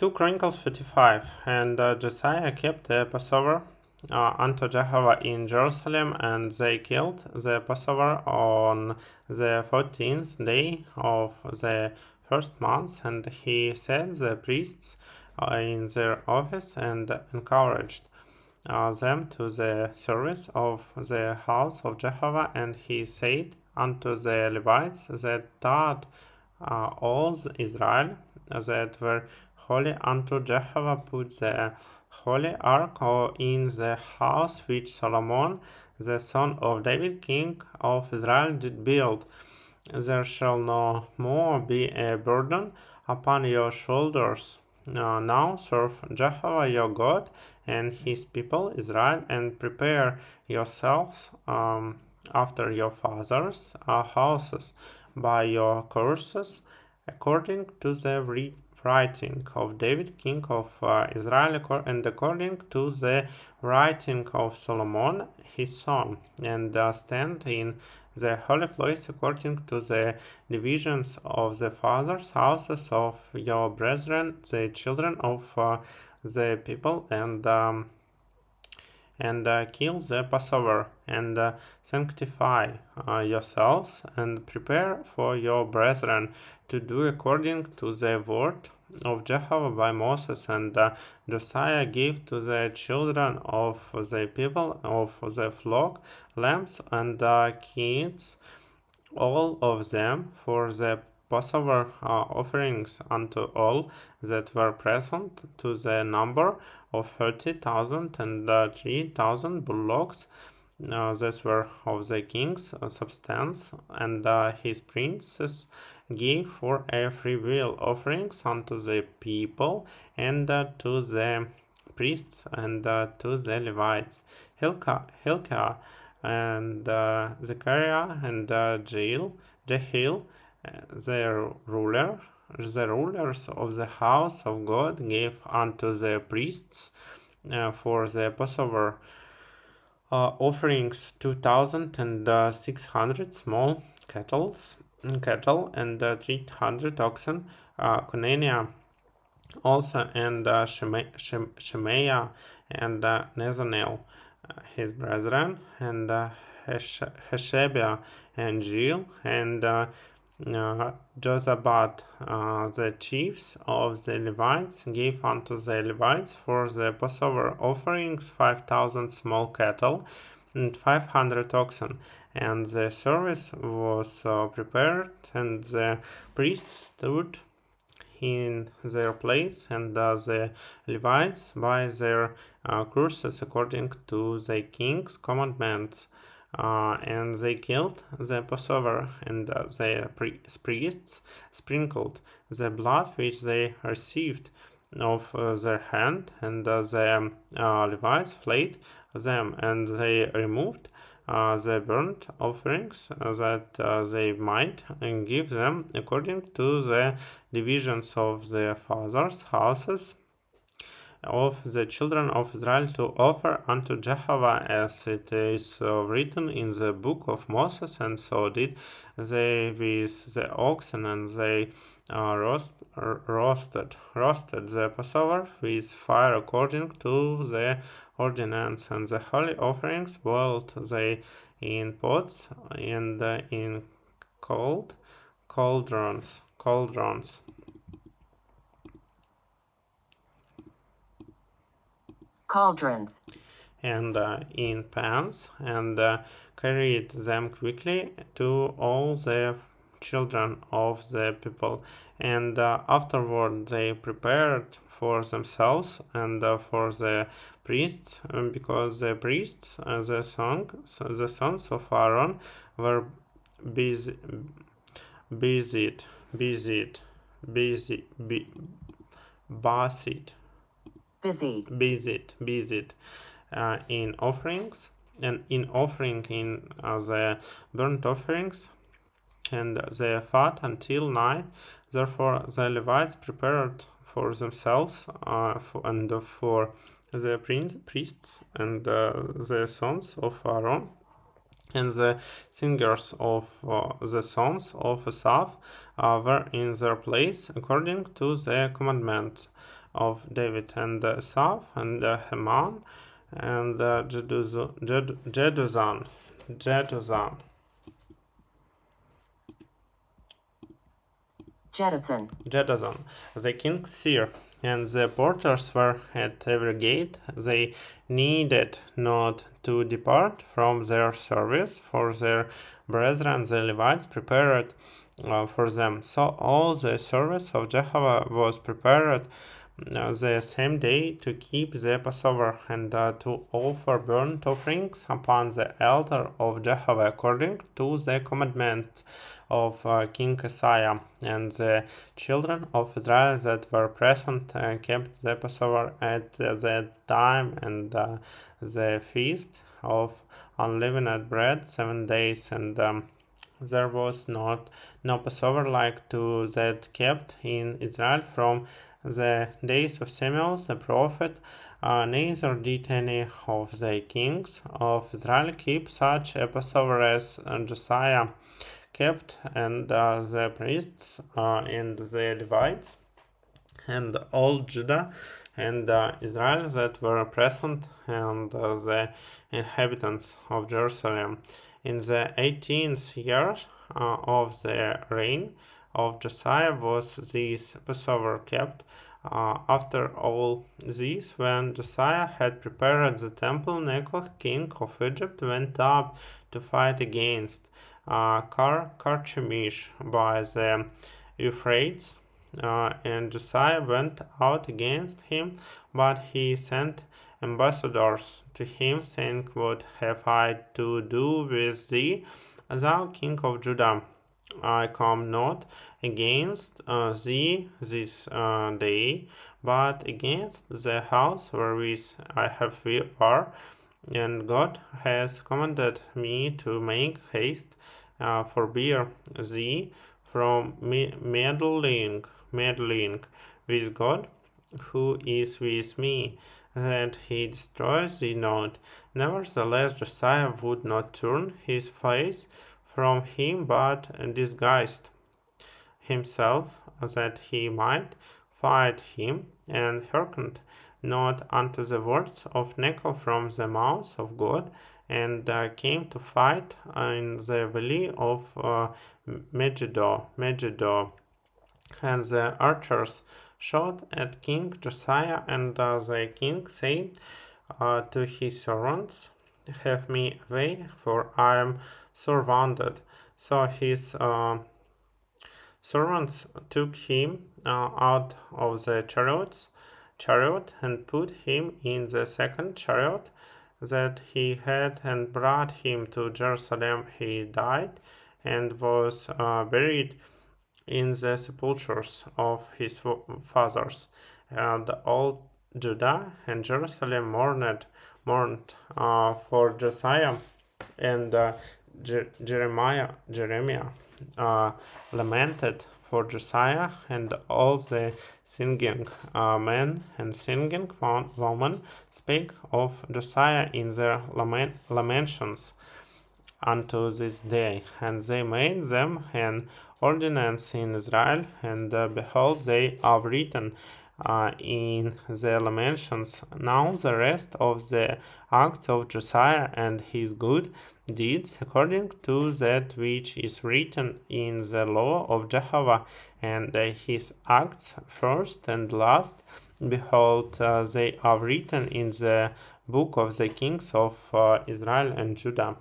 2 Chronicles 55. And Josiah kept the Passover unto Jehovah in Jerusalem, and they killed the Passover on the 14th day of the first month, and he set the priests in their office and encouraged them to the service of the house of Jehovah. And he said unto the Levites that taught all Israel that were holy unto Jehovah, put the holy ark in the house which Solomon the son of David king of Israel did build. There shall no more be a burden upon your shoulders. Now serve Jehovah your God and his people Israel, and prepare yourselves after your fathers' houses by your courses, according to the writing of David king of Israel, and according to the writing of Solomon his son, and stand in the holy place according to the divisions of the fathers' houses of your brethren, the children of the people, and kill the Passover, and sanctify yourselves, and prepare for your brethren to do according to the word of Jehovah by Moses. And Josiah gave to the children of the people of the flock lambs and kids, all of them, for the Passover offerings unto all that were present, to the number of 30,000, and 3,000 bullocks that were of the king's substance. And his princes gave for a freewill offerings unto the people, and to the priests, and to the Levites, Hilkiah and Zechariah, and Jehiel, the rulers of the house of God, gave unto the priests for the Passover offerings 2,600 small cattle, and 300 oxen, Conania also, and Shemaiah, and Nethanel, his brethren, and Hashabiah, and Jiel, and Jozabad, the chiefs of the Levites, gave unto the Levites for the Passover offerings 5,000 small cattle and 500 oxen. And the service was prepared, and the priests stood in their place, and the Levites by their courses according to the king's commandments. And they killed the Passover, and the priests sprinkled the blood which they received of their hand, and the Levites flayed them, and they removed the burnt offerings, that they might give them according to the divisions of the fathers' houses of the children of Israel, to offer unto Jehovah, as it is written in the book of Moses. And so did they with the oxen, and they roasted the Passover with fire according to the ordinance. And the holy offerings boiled they in pots, and in cold cauldrons. And in pans, and carried them quickly to all the children of the people. And afterward they prepared for themselves and for the priests, because the priests, the sons of Aaron, were busied in offerings, and in offering in the burnt offerings and the fat until night. Therefore the Levites prepared for themselves and for the priests and the sons of Aaron, and the singers of the sons of Asaph were in their place according to the commandments of David, and Asaph, and Heman, and Jeduzan. Jeduthun, the king's seer, and the porters were at every gate. They needed not to depart from their service, for their brethren the Levites prepared for them. So all the service of Jehovah was prepared the same day to keep the Passover, and to offer burnt offerings upon the altar of Jehovah according to the commandment of King Josiah. And the children of Israel that were present kept the Passover at that time, and the feast of unleavened bread 7 days. And there was no Passover like to that kept in Israel from the days of Samuel the prophet, neither did any of the kings of Israel keep such a Passover as Josiah kept, and the priests and the Levites and all Judah and Israel that were present, and the inhabitants of Jerusalem. In the 18th year of the reign of Josiah was this Passover kept. After all this, when Josiah had prepared the temple, Necho, king of Egypt, went up to fight against Carchemish by the Euphrates, and Josiah went out against him, but he sent ambassadors to him, saying, "What have I to do with thee, thou king of Judah? I come not against thee this day, but against the house wherewith I have war, and God has commanded me to make haste, forbear thee from meddling with God, who is with me, that he destroys thee not." Nevertheless, Josiah would not turn his face from him, but disguised himself, that he might fight him, and hearkened not unto the words of Necho from the mouth of God, and came to fight in the valley of Megiddo. And the archers shot at King Josiah, and the king said to his servants, "Have me away, for I am sore wounded." So his servants took him out of the chariot and put him in the second chariot that he had, and brought him to Jerusalem. He died and was buried in the sepulchres of his fathers. And all Judah and Jerusalem mourned for Josiah, and Jeremiah lamented for Josiah, and all the singing men and singing women spake of Josiah in their lamentations unto this day. And they made them an ordinance in Israel, and behold, they are written in the lamentations. Now the rest of the acts of Josiah and his good deeds, according to that which is written in the law of Jehovah, and his acts first and last, behold, they are written in the book of the kings of Israel and Judah.